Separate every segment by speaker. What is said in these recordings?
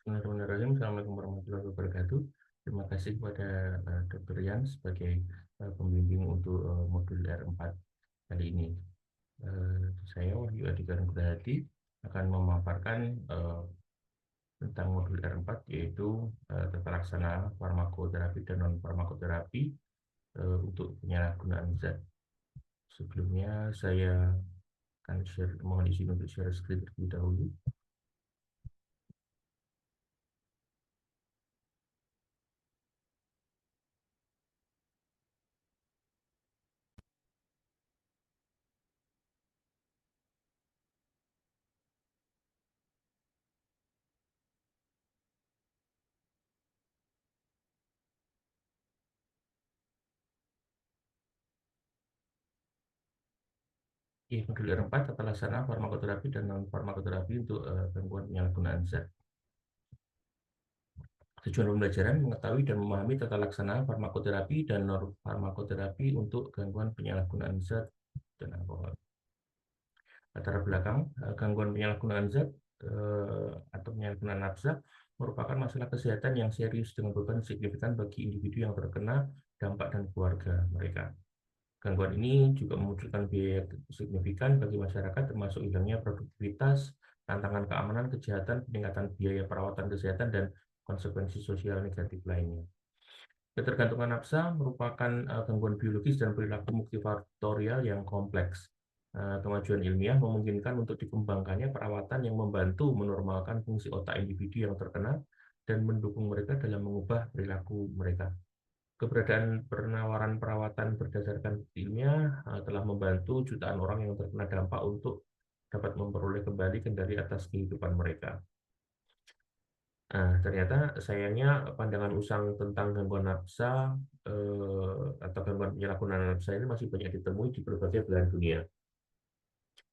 Speaker 1: Bismillahirrahmanirrahim. Assalamualaikum warahmatullahi wabarakatuh. Terima kasih kepada Dr. Yan sebagai pembimbing untuk modul R4 kali ini. Saya Wahyu Adhika Nugrahadi akan memaparkan tentang modul R4, yaitu tata laksana farmakoterapi dan non farmakoterapi untuk penyalahgunaan zat. Sebelumnya saya akan mohon izin untuk share screen terlebih dahulu. Modul R4 tata laksana farmakoterapi dan non farmakoterapi untuk gangguan penyalahgunaan zat. Tujuan pembelajaran mengetahui dan memahami tata laksana farmakoterapi dan non farmakoterapi untuk gangguan penyalahgunaan zat dan alkohol. Latar belakang gangguan penyalahgunaan zat atau penyalahgunaan nafsa merupakan masalah kesehatan yang serius dengan beban signifikan bagi individu yang terkena dampak dan keluarga mereka. Gangguan ini juga memunculkan biaya signifikan bagi masyarakat, termasuk hilangnya produktivitas, tantangan keamanan, kejahatan, peningkatan biaya perawatan kesehatan, dan konsekuensi sosial negatif lainnya. Ketergantungan nafsa merupakan gangguan biologis dan perilaku multifaktorial yang kompleks. Kemajuan ilmiah memungkinkan untuk dikembangkannya perawatan yang membantu menormalkan fungsi otak individu yang terkena dan mendukung mereka dalam mengubah perilaku mereka. Keberadaan penawaran perawatan berdasarkan bukti ilmiah telah membantu jutaan orang yang terkena dampak untuk dapat memperoleh kembali kendali atas kehidupan mereka. Ternyata sayangnya pandangan usang tentang gangguan nafsa atau gangguan penyalahgunaan nafsa ini masih banyak ditemui di berbagai belahan dunia.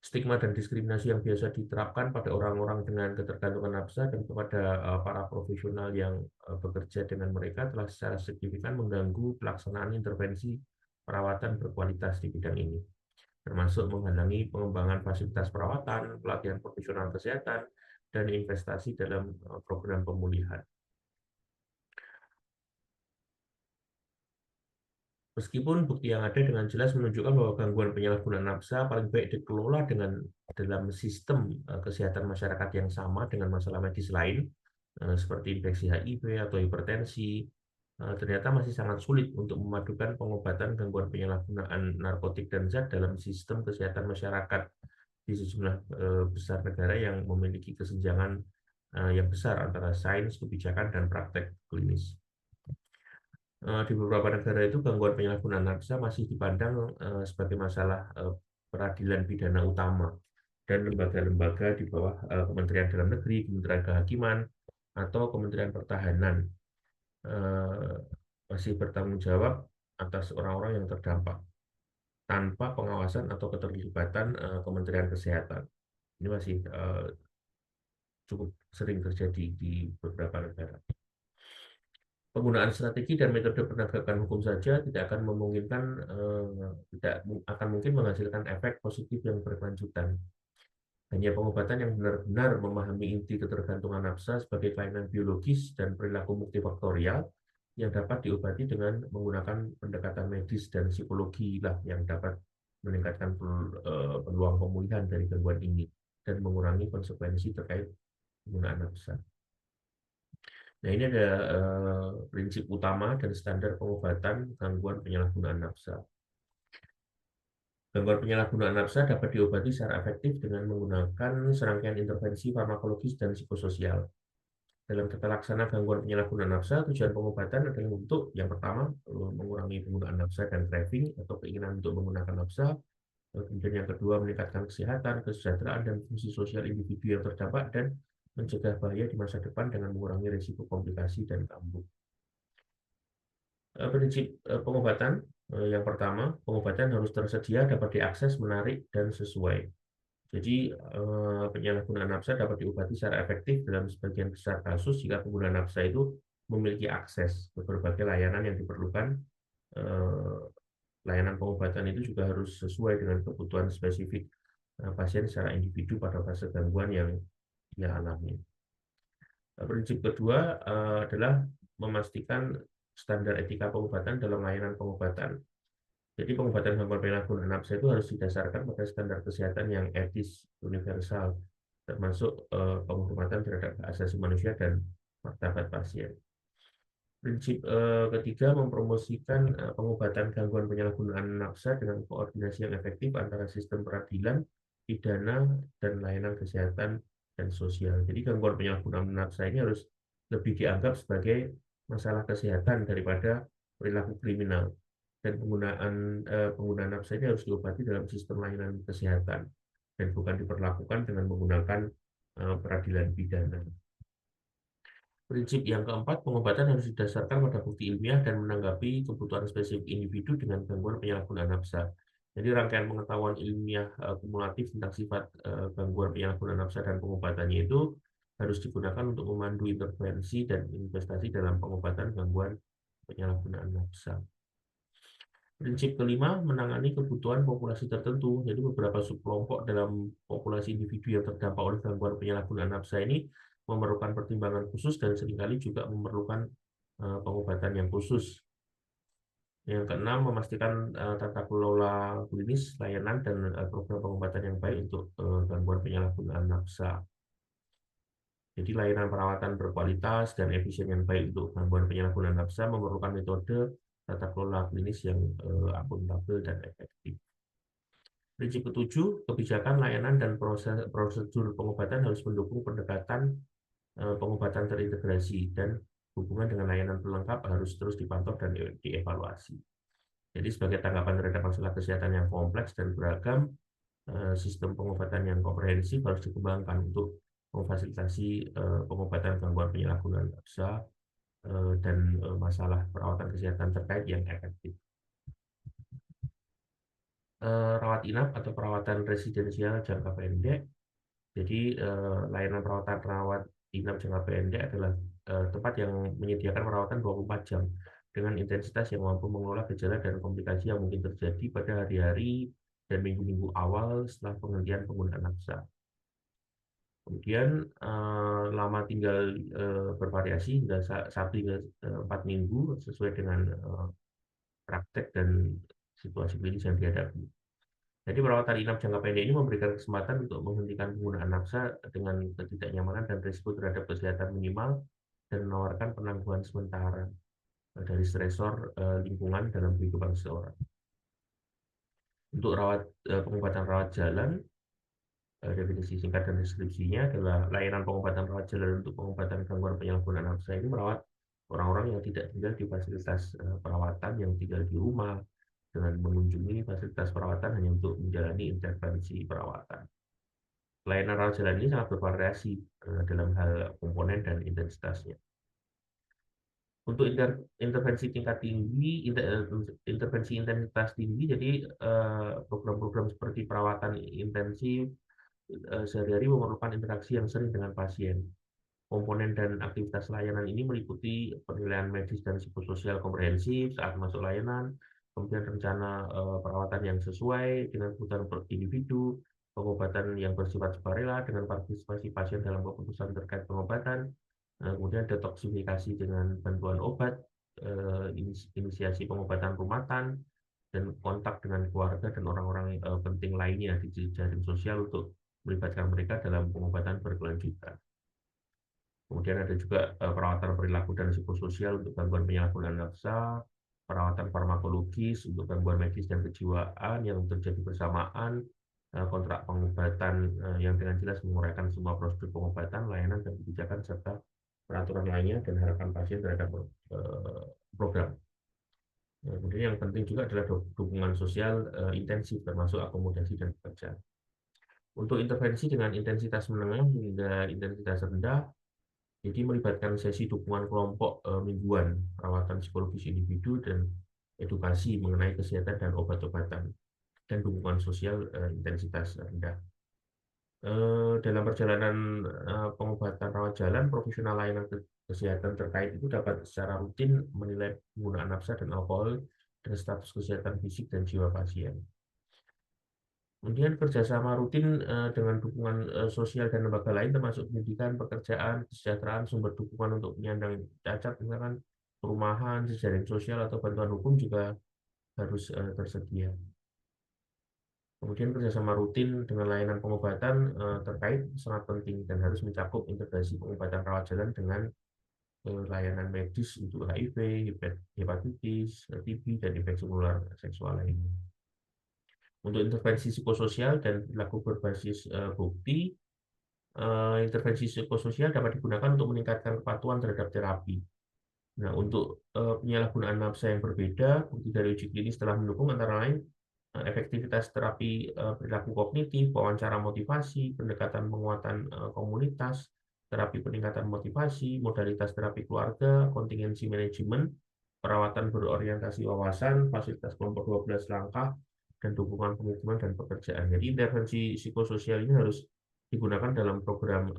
Speaker 1: Stigma dan diskriminasi yang biasa diterapkan pada orang-orang dengan ketergantungan nafsa dan kepada para profesional yang bekerja dengan mereka telah secara signifikan mengganggu pelaksanaan intervensi perawatan berkualitas di bidang ini, termasuk menghalangi pengembangan fasilitas perawatan, pelatihan profesional kesehatan, dan investasi dalam program pemulihan. Meskipun bukti yang ada dengan jelas menunjukkan bahwa gangguan penyalahgunaan nafsa paling baik dikelola dalam sistem kesehatan masyarakat yang sama dengan masalah medis lain, seperti infeksi HIV atau hipertensi, ternyata masih sangat sulit untuk memadukan pengobatan gangguan penyalahgunaan narkotik dan zat dalam sistem kesehatan masyarakat di sejumlah besar negara yang memiliki kesenjangan yang besar antara sains, kebijakan, dan praktek klinis. Di beberapa negara itu gangguan penyalahgunaan nafsa masih dipandang sebagai masalah peradilan pidana utama, dan lembaga-lembaga di bawah Kementerian Dalam Negeri, Kementerian Kehakiman, atau Kementerian Pertahanan masih bertanggung jawab atas orang-orang yang terdampak tanpa pengawasan atau keterlibatan Kementerian Kesehatan. Ini masih cukup sering terjadi di beberapa negara. Penggunaan strategi dan metode penegakan hukum saja tidak akan memungkinkan tidak akan mungkin menghasilkan efek positif yang berkelanjutan. Hanya pengobatan yang benar-benar memahami inti ketergantungan nafsa sebagai kelainan biologis dan perilaku multifaktorial yang dapat diobati dengan menggunakan pendekatan medis dan psikologi lah yang dapat meningkatkan peluang pemulihan dari gangguan ini dan mengurangi konsekuensi terkait penggunaan nafsa. Nah, ini ada prinsip utama dan standar pengobatan gangguan penyalahgunaan nafsa. Gangguan penyalahgunaan nafsa dapat diobati secara efektif dengan menggunakan serangkaian intervensi farmakologis dan psikososial. Dalam tata laksana gangguan penyalahgunaan nafsa, tujuan pengobatan adalah untuk yang pertama, mengurangi penggunaan nafsa dan craving atau keinginan untuk menggunakan nafsa. Kemudian yang kedua, meningkatkan kesehatan, kesejahteraan, dan fungsi sosial individu yang terdampak dan mencegah bahaya di masa depan dengan mengurangi risiko komplikasi dan kambuh. Prinsip pengobatan yang pertama, pengobatan harus tersedia, dapat diakses, menarik, dan sesuai. Jadi penyalahgunaan nafsa dapat diobati secara efektif dalam sebagian besar kasus jika pengguna nafsa itu memiliki akses ke berbagai layanan yang diperlukan. Layanan pengobatan itu juga harus sesuai dengan kebutuhan spesifik pasien secara individu pada fase gangguan yang ia alami. Prinsip kedua adalah memastikan standar etika pengobatan dalam layanan pengobatan. Jadi pengobatan gangguan penyalahgunaan nafsa itu harus didasarkan pada standar kesehatan yang etis, universal, termasuk penghormatan terhadap hak asasi manusia dan martabat pasien. Prinsip ketiga, mempromosikan pengobatan gangguan penyalahgunaan nafsa dengan koordinasi yang efektif antara sistem peradilan, pidana, dan layanan kesehatan dan sosial. Jadi gangguan penyalahgunaan nafsa ini harus lebih dianggap sebagai masalah kesehatan daripada perilaku kriminal. Dan penggunaan nafsa ini harus diobati dalam sistem layanan kesehatan dan bukan diperlakukan dengan menggunakan peradilan pidana. Prinsip yang keempat, pengobatan harus didasarkan pada bukti ilmiah dan menanggapi kebutuhan spesifik individu dengan gangguan penyalahgunaan nafsa. Jadi rangkaian pengetahuan ilmiah kumulatif tentang sifat gangguan penyalahgunaan nafsa dan pengobatannya itu harus digunakan untuk memandu intervensi dan investasi dalam pengobatan gangguan penyalahgunaan nafsa. Prinsip kelima, menangani kebutuhan populasi tertentu. Jadi beberapa subkelompok dalam populasi individu yang terdampak oleh gangguan penyalahgunaan nafsa ini memerlukan pertimbangan khusus dan seringkali juga memerlukan pengobatan yang khusus. Yang keenam, memastikan tata kelola klinis, layanan, dan program pengobatan yang baik untuk gangguan penyalahgunaan nafsa. Jadi layanan perawatan berkualitas dan efisien yang baik untuk gangguan penyalahgunaan nafsa memerlukan metode tata kelola klinis yang akuntabel dan efektif. Prinsip ketujuh, kebijakan, layanan, dan prosedur pengobatan harus mendukung pendekatan pengobatan terintegrasi dan hubungan dengan layanan pelengkap harus terus dipantau dan dievaluasi. Jadi sebagai tanggapan terhadap masalah kesehatan yang kompleks dan beragam, sistem pengobatan yang komprehensif harus dikembangkan untuk memfasilitasi pengobatan gangguan penyalahgunaan nafsa dan masalah perawatan kesehatan terkait yang efektif. Rawat inap atau perawatan residensial jangka pendek. Jadi layanan perawatan rawat inap jangka pendek adalah tempat yang menyediakan perawatan 24 jam dengan intensitas yang mampu mengelola gejala dan komplikasi yang mungkin terjadi pada hari-hari dan minggu-minggu awal setelah penghentian penggunaan nafsa. Kemudian lama tinggal bervariasi hingga 1 hingga 4 minggu sesuai dengan praktek dan situasi klinis yang dihadapi. Jadi perawatan inap jangka pendek ini memberikan kesempatan untuk menghentikan penggunaan nafsa dengan ketidaknyamanan dan risiko terhadap kesehatan minimal dan menawarkan penangguhan sementara dari stresor lingkungan dalam kehidupan seseorang. Untuk pengobatan rawat jalan, definisi singkat dan deskripsinya adalah layanan pengobatan rawat jalan untuk pengobatan gangguan penyalahgunaan nafsa ini merawat orang-orang yang tidak tinggal di fasilitas perawatan, yang tinggal di rumah, dengan mengunjungi fasilitas perawatan hanya untuk menjalani intervensi perawatan. Layanan rawat jalan ini sangat bervariasi dalam hal komponen dan intensitasnya. Untuk intervensi tingkat tinggi, intervensi intensitas tinggi, jadi program-program seperti perawatan intensif sehari-hari memerlukan interaksi yang sering dengan pasien. Komponen dan aktivitas layanan ini meliputi penilaian medis dan psikososial komprehensif saat masuk layanan, kemudian rencana perawatan yang sesuai dengan kebutuhan individu, pengobatan yang bersifat sukarela dengan partisipasi pasien dalam keputusan terkait pengobatan, kemudian detoksifikasi dengan bantuan obat, inisiasi pengobatan rumatan, dan kontak dengan keluarga dan orang-orang penting lainnya di jaring sosial untuk melibatkan mereka dalam pengobatan berkelanjutan. Kemudian ada juga perawatan perilaku dan psikososial untuk gangguan penyalahgunaan nafsa, perawatan farmakologis untuk gangguan medis dan kejiwaan yang terjadi bersamaan, kontrak pengobatan yang dengan jelas menguraikan semua prosedur pengobatan, layanan, dan kebijakan, serta peraturan lainnya dan harapan pasien terhadap program. Kemudian yang penting juga adalah dukungan sosial intensif, termasuk akomodasi dan pekerjaan. Untuk intervensi dengan intensitas menengah hingga intensitas rendah, jadi melibatkan sesi dukungan kelompok mingguan, perawatan psikologis individu, dan edukasi mengenai kesehatan dan obat-obatan, dan dukungan sosial intensitas rendah. Dalam perjalanan pengobatan rawat jalan, profesional layanan kesehatan terkait itu dapat secara rutin menilai penggunaan nafsa dan alkohol dan status kesehatan fisik dan jiwa pasien. Kemudian kerjasama rutin dengan dukungan sosial dan lembaga lain termasuk pendidikan, pekerjaan, kesejahteraan, sumber dukungan untuk penyandang cacat, misalkan perumahan, jejaring sosial atau bantuan hukum juga harus tersedia. Kemudian kerjasama rutin dengan layanan pengobatan terkait sangat penting dan harus mencakup integrasi pengobatan rawat jalan dengan layanan medis untuk HIV, hepatitis, TB, dan infeksi menular seksual lainnya. Untuk intervensi psikososial dan perilaku berbasis bukti, intervensi psikososial dapat digunakan untuk meningkatkan kepatuhan terhadap terapi. Nah, untuk penyalahgunaan nafsa yang berbeda, bukti dari uji klinis telah mendukung antara lain efektivitas terapi perilaku kognitif, wawancara motivasi, pendekatan penguatan komunitas, terapi peningkatan motivasi, modalitas terapi keluarga, kontingensi manajemen, perawatan berorientasi wawasan, fasilitas kelompok 12 langkah, dan dukungan pemukiman dan pekerjaan. Jadi intervensi psikososial ini harus digunakan dalam program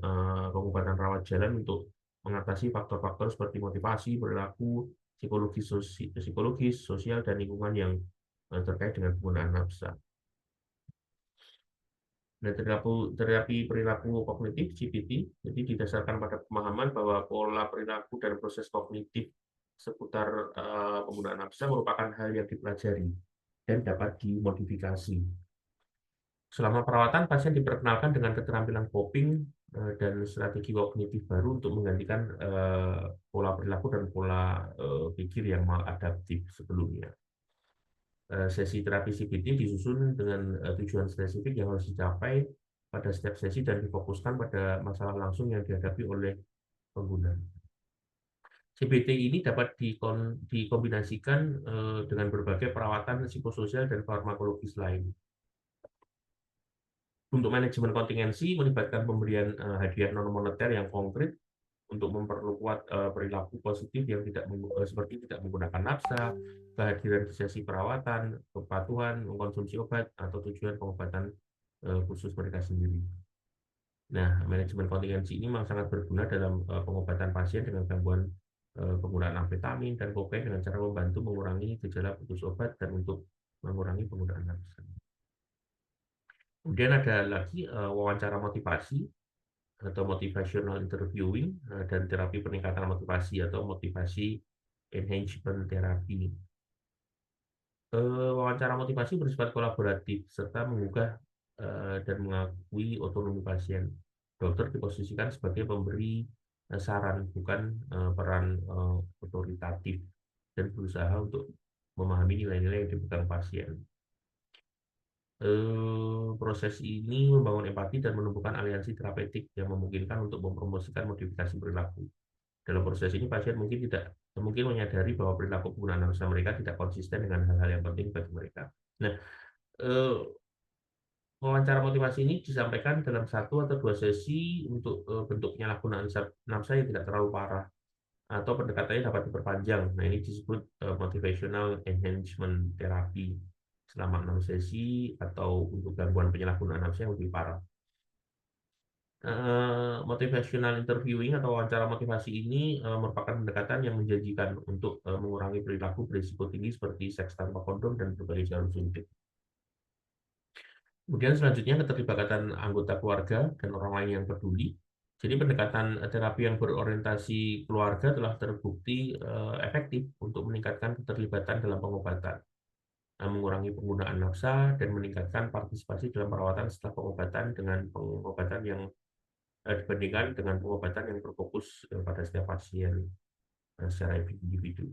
Speaker 1: pengobatan rawat jalan untuk mengatasi faktor-faktor seperti motivasi, perilaku, psikologis, sosial, dan lingkungan yang terkait dengan penggunaan nafsa. Dan terapi perilaku kognitif (CBT) jadi didasarkan pada pemahaman bahwa pola perilaku dan proses kognitif seputar penggunaan nafsa merupakan hal yang dipelajari dan dapat dimodifikasi. Selama perawatan, pasien diperkenalkan dengan keterampilan coping dan strategi kognitif baru untuk menggantikan pola perilaku dan pola pikir yang maladaptif sebelumnya. Sesi terapi CBT disusun dengan tujuan spesifik yang harus dicapai pada setiap sesi dan difokuskan pada masalah langsung yang dihadapi oleh pengguna. CBT ini dapat dikombinasikan dengan berbagai perawatan psikososial dan farmakologis lain. Untuk manajemen kontingensi melibatkan pemberian hadiah non-moneter yang konkret untuk memperkuat perilaku positif yang seperti tidak menggunakan nafsa, kehadiran di sesi perawatan, kepatuhan, mengkonsumsi obat, atau tujuan pengobatan khusus mereka sendiri. Nah, manajemen kontingensi ini memang sangat berguna dalam pengobatan pasien dengan gangguan penggunaan amfetamin dan kokain dengan cara membantu mengurangi gejala putus obat dan untuk mengurangi penggunaan nafsa. Kemudian ada lagi wawancara motivasi atau motivational interviewing dan terapi peningkatan motivasi atau motivasi enhancement therapy. Wawancara motivasi bersifat kolaboratif serta menggugah dan mengakui otonomi pasien. Dokter diposisikan sebagai pemberi saran, bukan peran otoritatif, dan berusaha untuk memahami nilai-nilai yang dipegang pasien. Proses ini membangun empati dan menumbuhkan aliansi terapeutik yang memungkinkan untuk mempromosikan modifikasi perilaku. Dalam proses ini pasien mungkin menyadari bahwa perilaku penggunaan nafsa mereka tidak konsisten dengan hal-hal yang penting bagi mereka. Nah, wawancara motivasi ini disampaikan dalam 1 atau 2 sesi untuk bentuk penyalahgunaan nafsa yang tidak terlalu parah, atau pendekatannya dapat diperpanjang. Nah, ini disebut motivational enhancement therapy selama 6 sesi, atau untuk gangguan penyalahgunaan nafsa yang lebih parah. Motivational interviewing atau wawancara motivasi ini merupakan pendekatan yang menjanjikan untuk mengurangi perilaku berisiko tinggi seperti seks tanpa kondom dan berbagai jalur suntik. Kemudian selanjutnya keterlibatan anggota keluarga dan orang lain yang peduli. Jadi pendekatan terapi yang berorientasi keluarga telah terbukti efektif untuk meningkatkan keterlibatan dalam pengobatan, mengurangi penggunaan nafsa, dan meningkatkan partisipasi dalam perawatan setelah pengobatan dengan pengobatan yang dibandingkan dengan pengobatan yang berfokus pada setiap pasien secara individu.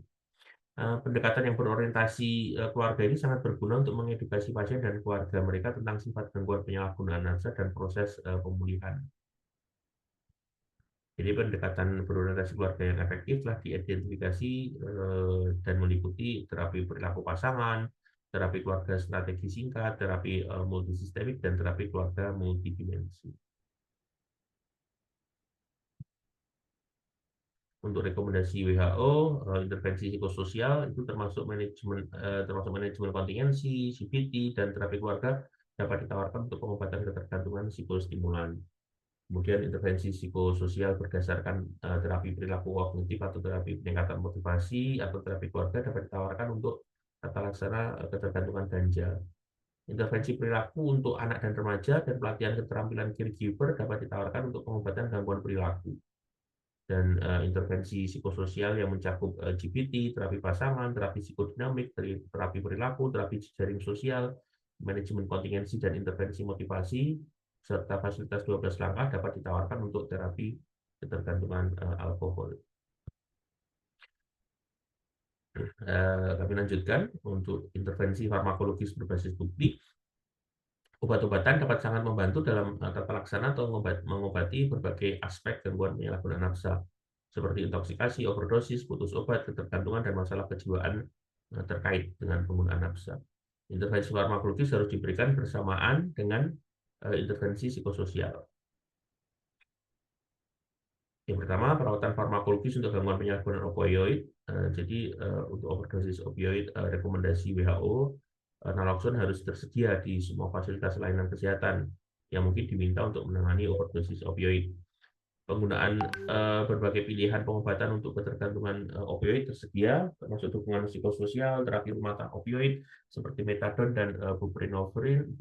Speaker 1: Pendekatan yang berorientasi keluarga ini sangat berguna untuk mengedukasi pasien dan keluarga mereka tentang sifat gangguan penyalahgunaan nafsa dan proses pemulihan. Jadi pendekatan berorientasi keluarga yang efektif telah diidentifikasi dan meliputi terapi perilaku pasangan, terapi keluarga strategi singkat, terapi multisistemik, dan terapi keluarga multidimensi. Untuk rekomendasi WHO, intervensi psikososial itu termasuk manajemen kontingensi, CBT, dan terapi keluarga dapat ditawarkan untuk pengobatan ketergantungan psikostimulan. Kemudian intervensi psikososial berdasarkan terapi perilaku kognitif atau terapi peningkatan motivasi atau terapi keluarga dapat ditawarkan untuk tata laksana ketergantungan ganja. Intervensi perilaku untuk anak dan remaja dan pelatihan keterampilan caregiver dapat ditawarkan untuk pengobatan gangguan perilaku. Dan intervensi psikososial yang mencakup GPT, terapi pasangan, terapi psikodinamik, terapi perilaku, terapi jaring sosial, manajemen kontingensi dan intervensi motivasi, serta fasilitas 12 langkah dapat ditawarkan untuk terapi ketergantungan alkohol. Kami lanjutkan untuk intervensi farmakologis berbasis bukti. Obat-obatan dapat sangat membantu dalam tata laksana atau mengobati berbagai aspek gangguan penyalahgunaan nafsa, seperti intoksikasi, overdosis, putus obat, ketergantungan, dan masalah kejiwaan terkait dengan penggunaan nafsa. Intervensi farmakologis harus diberikan bersamaan dengan intervensi psikososial. Yang pertama, perawatan farmakologis untuk gangguan penyalahgunaan opioid. Jadi untuk overdosis opioid, rekomendasi WHO, naloxone harus tersedia di semua fasilitas layanan kesehatan yang mungkin diminta untuk menangani overdosis opioid. Penggunaan berbagai pilihan pengobatan untuk ketergantungan opioid tersedia, termasuk dukungan psikososial, terapi rumatan opioid seperti metadon dan buprenorfin,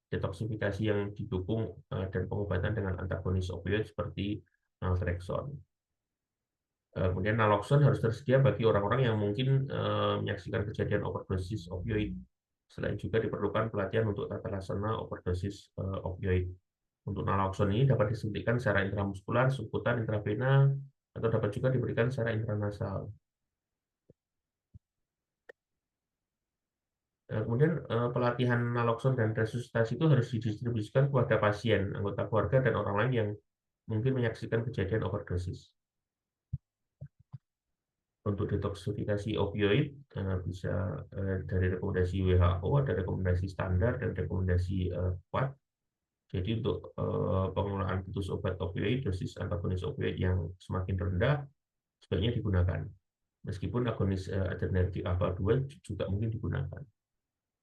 Speaker 1: detoksifikasi yang didukung dan pengobatan dengan antagonis opioid seperti naltrexone. Kemudian naloxone harus tersedia bagi orang-orang yang mungkin menyaksikan kejadian overdosis opioid. Selain juga diperlukan pelatihan untuk tata laksana overdosis opioid. Untuk naloxone ini dapat disuntikkan secara intramuskular, subkutan, intravena, atau dapat juga diberikan secara intranasal. Kemudian pelatihan naloxone dan resusitasi itu harus didistribusikan kepada pasien, anggota keluarga, dan orang lain yang mungkin menyaksikan kejadian overdosis. Untuk detoksifikasi opioid bisa dari rekomendasi WHO, ada rekomendasi standar dan rekomendasi kuat. Jadi untuk pengelolaan putus obat opioid, dosis antagonis opioid yang semakin rendah sebaiknya digunakan. Meskipun agonis adrenergic alpha 2 juga mungkin digunakan.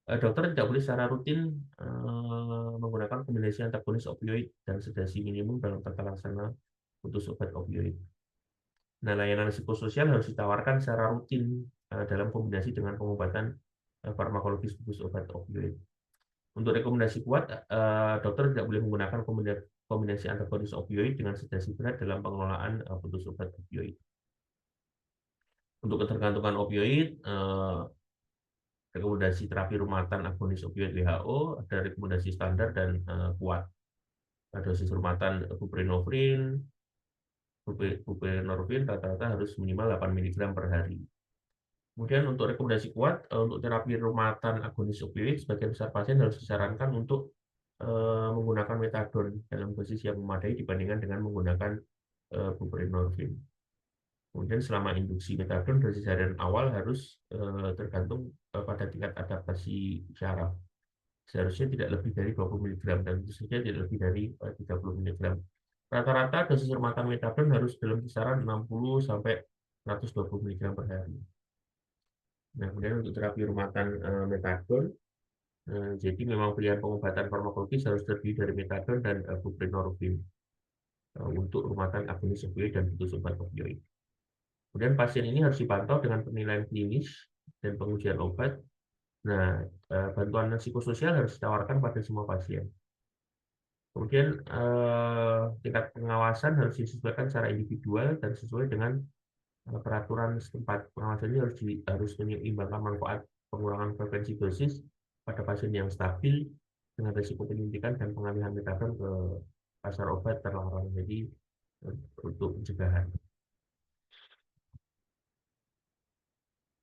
Speaker 1: Dokter tidak boleh secara rutin menggunakan kombinasi antagonis opioid dan sedasi minimum dalam tata laksana putus obat opioid. Nah, layanan psikososial harus ditawarkan secara rutin dalam kombinasi dengan pengobatan farmakologis putus obat opioid. Untuk rekomendasi kuat, dokter tidak boleh menggunakan kombinasi antagonis opioid dengan sedasi berat dalam pengelolaan putus obat opioid. Untuk ketergantungan opioid, rekomendasi terapi rumatan agonis opioid WHO ada rekomendasi standar dan kuat. Dosis rumatan buprenorfin rata-rata harus minimal 8 mg per hari. Kemudian untuk rekomendasi kuat, untuk terapi rumatan agonis opioid, sebagian besar pasien harus disarankan untuk menggunakan metadon dalam dosis yang memadai dibandingkan dengan menggunakan buprenorfin. Kemudian selama induksi metadon, dosis harian awal harus tergantung pada tingkat adaptasi syaraf. Seharusnya tidak lebih dari 20 mg dan tentu saja tidak lebih dari 30 mg. Rata-rata dosis rumatan metadon harus dalam kisaran 60 sampai 120 mg per hari. Nah, kemudian untuk terapi rumatan metadon, jadi memang pilihan pengobatan farmakologis harus terdiri dari metadon dan buprenorfin untuk rumatan agonis opioid dan putus obat opioid. Kemudian pasien ini harus dipantau dengan penilaian klinis dan pengujian obat. Nah, bantuan psikososial harus ditawarkan pada semua pasien. Kemudian tingkat pengawasan harus disesuaikan secara individual dan sesuai dengan peraturan setempat. Pengawasan ini harus menyeimbangkan manfaat pengurangan frekuensi dosis pada pasien yang stabil dengan risiko penyuntikan dan pengalihan metadon ke pasar obat terlarang. Jadi untuk pencegahan.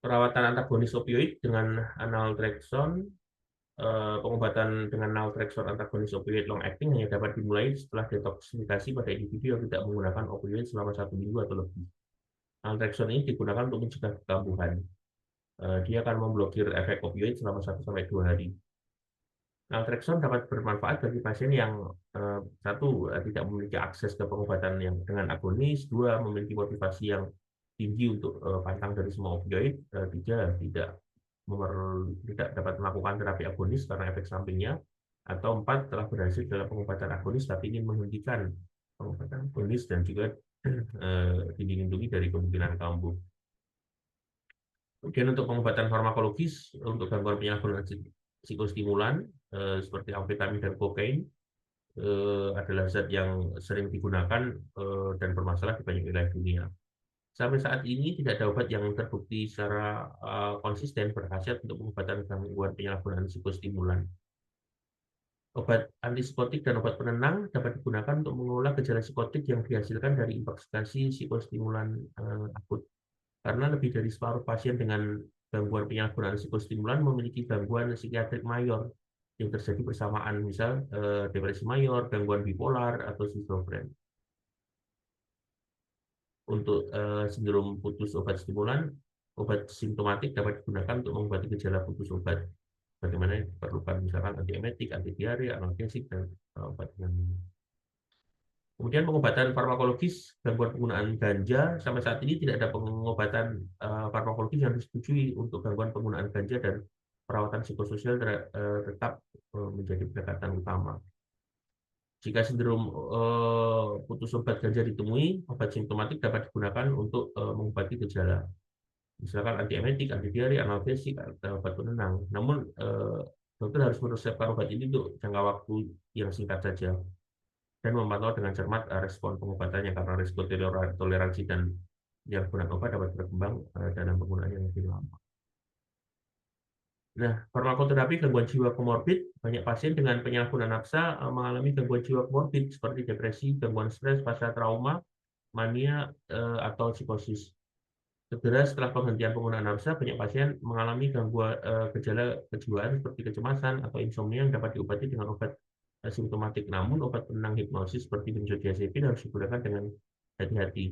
Speaker 1: Perawatan antagonis opioid dengan naltrexone, pengobatan dengan naltrexone antagonis opioid long acting hanya dapat dimulai setelah detoksifikasi pada individu yang tidak menggunakan opioid selama 1 minggu atau lebih. Naltrexone ini digunakan untuk mencegah kekambuhan. Dia akan memblokir efek opioid selama 1-2 hari. Naltrexone dapat bermanfaat bagi pasien yang satu, tidak memiliki akses ke pengobatan yang dengan agonis, dua, memiliki motivasi yang tinggi untuk pantang dari semua opioid, tiga, tidak dapat melakukan terapi agonis karena efek sampingnya, atau empat, telah berhasil dalam pengobatan agonis tapi ingin menghentikan pengobatan agonis dan juga dilindungi dari kemungkinan kambuh. Kemudian untuk pengobatan farmakologis untuk gangguan penyalahgunaan psikostimulan seperti amfetamin dan kokain adalah zat yang sering digunakan dan bermasalah di banyak wilayah dunia. Sampai saat ini tidak ada obat yang terbukti secara konsisten berhasil untuk pengobatan gangguan penyalahgunaan psikostimulan. Obat antipsikotik dan obat penenang dapat digunakan untuk mengelola gejala psikotik yang dihasilkan dari intoksikasi psikostimulan akut. Karena lebih dari separuh pasien dengan gangguan penyalahgunaan psikostimulan memiliki gangguan psikiatrik mayor yang terjadi bersamaan, misal depresi mayor, gangguan bipolar, atau skizofren. Untuk sindrom putus obat stimulan, obat simptomatik dapat digunakan untuk mengobati gejala putus obat. Bagaimana diperlukan misalkan antiemetik, antidiare, analgesik, dan obat dengan. Kemudian pengobatan farmakologis gangguan penggunaan ganja, sampai saat ini tidak ada pengobatan farmakologis yang disetujui untuk gangguan penggunaan ganja, dan perawatan psikososial tetap menjadi pendekatan utama. Jika sindrom putus obat ganja ditemui, obat simptomatik dapat digunakan untuk mengobati gejala, misalkan antiemetik, antidiare, analgesik, atau obat penenang. Namun dokter harus meresepkan obat ini untuk jangka waktu yang singkat saja dan memantau dengan cermat respon pengobatannya, karena risiko toleransi dan penyalahgunaan obat dapat berkembang dalam penggunaan yang lebih lama. Nah, farmakoterapi gangguan jiwa komorbid, banyak pasien dengan penyalahgunaan nafsa mengalami gangguan jiwa komorbid seperti depresi, gangguan stres pasca trauma, mania, atau psikosis. Segera setelah penghentian penggunaan nafsa, banyak pasien mengalami gangguan gejala kejiwaan seperti kecemasan atau insomnia yang dapat diobati dengan obat simptomatik. Namun, obat penenang hipnosis seperti benzodiazepin harus digunakan dengan hati-hati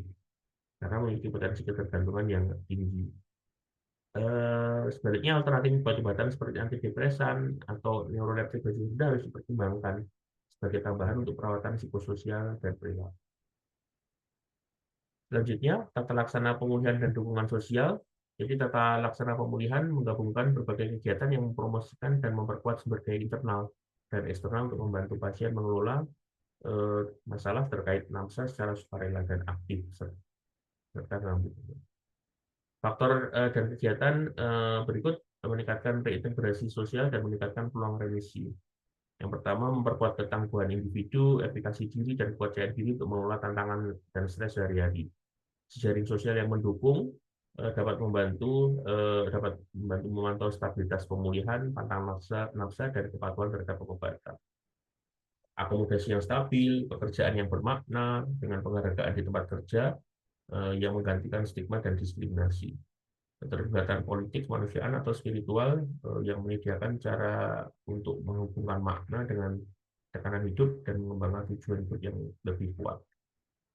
Speaker 1: karena memiliki potensi ketergantungan yang tinggi. Sebaliknya, alternatif obat-obatan seperti antidepresan atau neuroleptik juga harus dipertimbangkan sebagai tambahan untuk perawatan psikososial dan perilaku. Selanjutnya, tata laksana pemulihan dan dukungan sosial. Jadi, tata laksana pemulihan menggabungkan berbagai kegiatan yang mempromosikan dan memperkuat sumber daya internal dan eksternal untuk membantu pasien mengelola masalah terkait nafsa secara sukarela dan aktif. Faktor dan kegiatan berikut meningkatkan reintegrasi sosial dan meningkatkan peluang remisi. Yang pertama, memperkuat ketangguhan individu, efikasi diri, dan kepercayaan diri untuk mengelola tantangan dan stres sehari-hari. Jejaring sosial yang mendukung dapat membantu memantau stabilitas pemulihan, pantang nafsa, dan kepatuhan terhadap pengobatan. Akomodasi yang stabil, pekerjaan yang bermakna, dengan penghargaan di tempat kerja yang menggantikan stigma dan diskriminasi. Keterlibatan politik, kemanusiaan, atau spiritual yang menyediakan cara untuk menghubungkan makna dengan tekanan hidup dan mengembangkan tujuan hidup yang lebih kuat.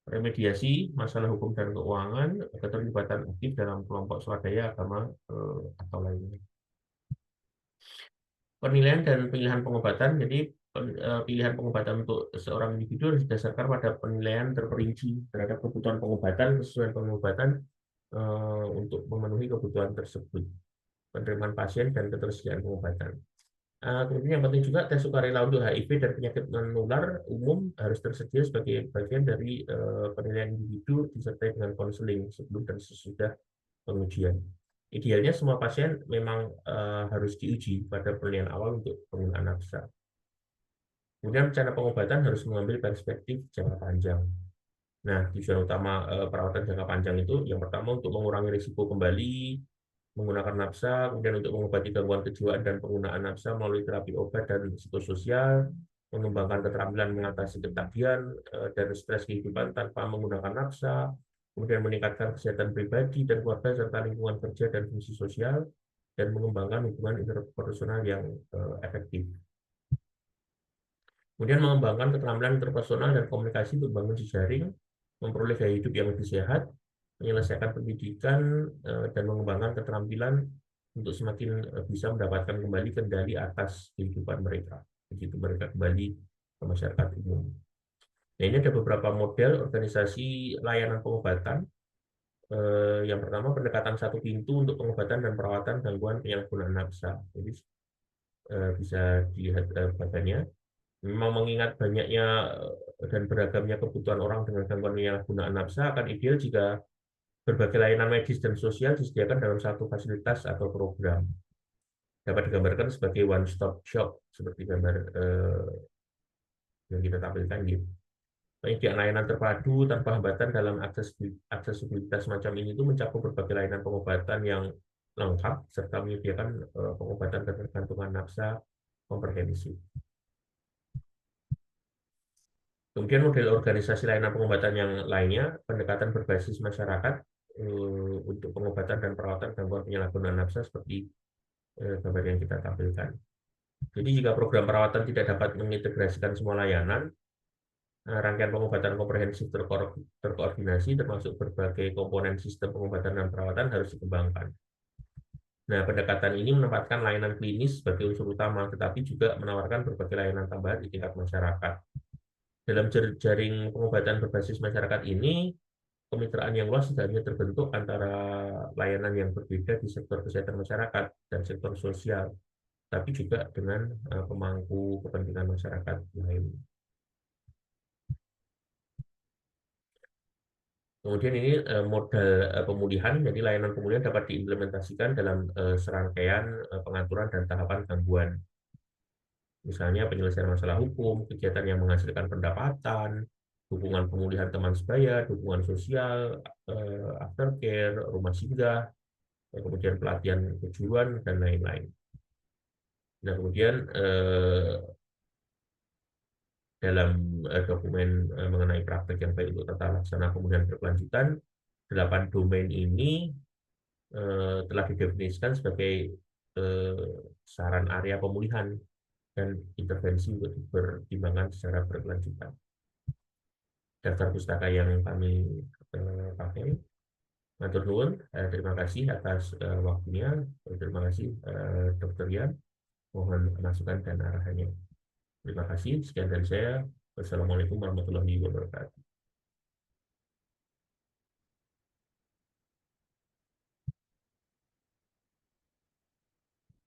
Speaker 1: Remediasi masalah hukum dan keuangan, keterlibatan aktif dalam kelompok swadaya, agama, atau lainnya. Penilaian dan pilihan pengobatan. Jadi pilihan pengobatan untuk seorang individu harus didasarkan pada penilaian terperinci terhadap kebutuhan pengobatan, kesesuaian pengobatan untuk memenuhi kebutuhan tersebut, penerimaan pasien, dan ketersediaan pengobatan. Kemudian yang penting juga, tes sukarela untuk HIV dan penyakit menular umum harus tersedia sebagai bagian dari penilaian individu disertai dengan konseling sebelum dan sesudah pengujian. Idealnya semua pasien memang harus diuji pada penilaian awal untuk penggunaan nafsa. Kemudian rencana pengobatan harus mengambil perspektif jangka panjang. Nah, tujuan utama perawatan jangka panjang itu yang pertama untuk mengurangi risiko kembali menggunakan nafsa, kemudian untuk mengobati gangguan kejiwaan dan penggunaan nafsa melalui terapi obat dan psikososial, mengembangkan keterampilan mengatasi ketagihan dan stres kehidupan tanpa menggunakan nafsa, kemudian meningkatkan kesehatan pribadi dan keluarga serta lingkungan kerja dan fungsi sosial, dan mengembangkan hubungan interpersonal yang efektif. Kemudian mengembangkan keterampilan interpersonal dan komunikasi untuk membangun jejaring, memperoleh gaya hidup yang lebih sehat, menyelesaikan pendidikan, dan mengembangkan keterampilan untuk semakin bisa mendapatkan kembali kendali atas kehidupan mereka, begitu mereka kembali ke masyarakat umum. Nah, ini ada beberapa model organisasi layanan pengobatan. Yang pertama, pendekatan satu pintu untuk pengobatan dan perawatan gangguan penyalahgunaan nafsa. Jadi bisa dilihat bagiannya. Memang mengingat banyaknya dan beragamnya kebutuhan orang dengan gangguan penyalahgunaan nafsa, akan ideal jika berbagai layanan medis dan sosial disediakan dalam satu fasilitas atau program. dapat digambarkan sebagai one stop shop seperti gambar yang kita tampilkan gitu. Penyediaan layanan terpadu tanpa hambatan dalam aksesibilitas semacam ini itu mencakup berbagai layanan pengobatan yang lengkap serta menyediakan pengobatan ketergantungan nafsa komprehensif. Kemudian model organisasi layanan pengobatan yang lainnya, pendekatan berbasis masyarakat untuk pengobatan dan perawatan gangguan penyalahgunaan nafsa seperti gambar yang kita tampilkan. Jadi jika program perawatan tidak dapat mengintegrasikan semua layanan, rangkaian pengobatan komprehensif terkoordinasi termasuk berbagai komponen sistem pengobatan dan perawatan harus dikembangkan. Nah, pendekatan ini menempatkan layanan klinis sebagai unsur utama, tetapi juga menawarkan berbagai layanan tambahan di tingkat masyarakat. Dalam jaring pengobatan berbasis masyarakat ini, kemitraan yang luas tidak hanya terbentuk antara layanan yang berbeda di sektor kesehatan masyarakat dan sektor sosial, tapi juga dengan pemangku kepentingan masyarakat lain. Kemudian ini modal pemulihan, jadi layanan pemulihan dapat diimplementasikan dalam serangkaian pengaturan dan tahapan gangguan. Misalnya penyelesaian masalah hukum, kegiatan yang menghasilkan pendapatan, dukungan pemulihan teman sebaya, dukungan sosial, aftercare, rumah singgah, kemudian pelatihan kejuruan, dan lain-lain. Nah, kemudian dalam dokumen mengenai praktek yang baik untuk tata laksana pemulihan berkelanjutan, 8 domain ini telah didefinisikan sebagai saran area pemulihan dan intervensi untuk dipertimbangkan secara berkelanjutan. Daftar pustaka yang kami pakai. Matur nuwun, terima kasih atas waktunya. Terima kasih Dr. Yan. Mohon masukan dan arahannya. Terima kasih. Sekian dari saya. Wassalamualaikum warahmatullahi wabarakatuh.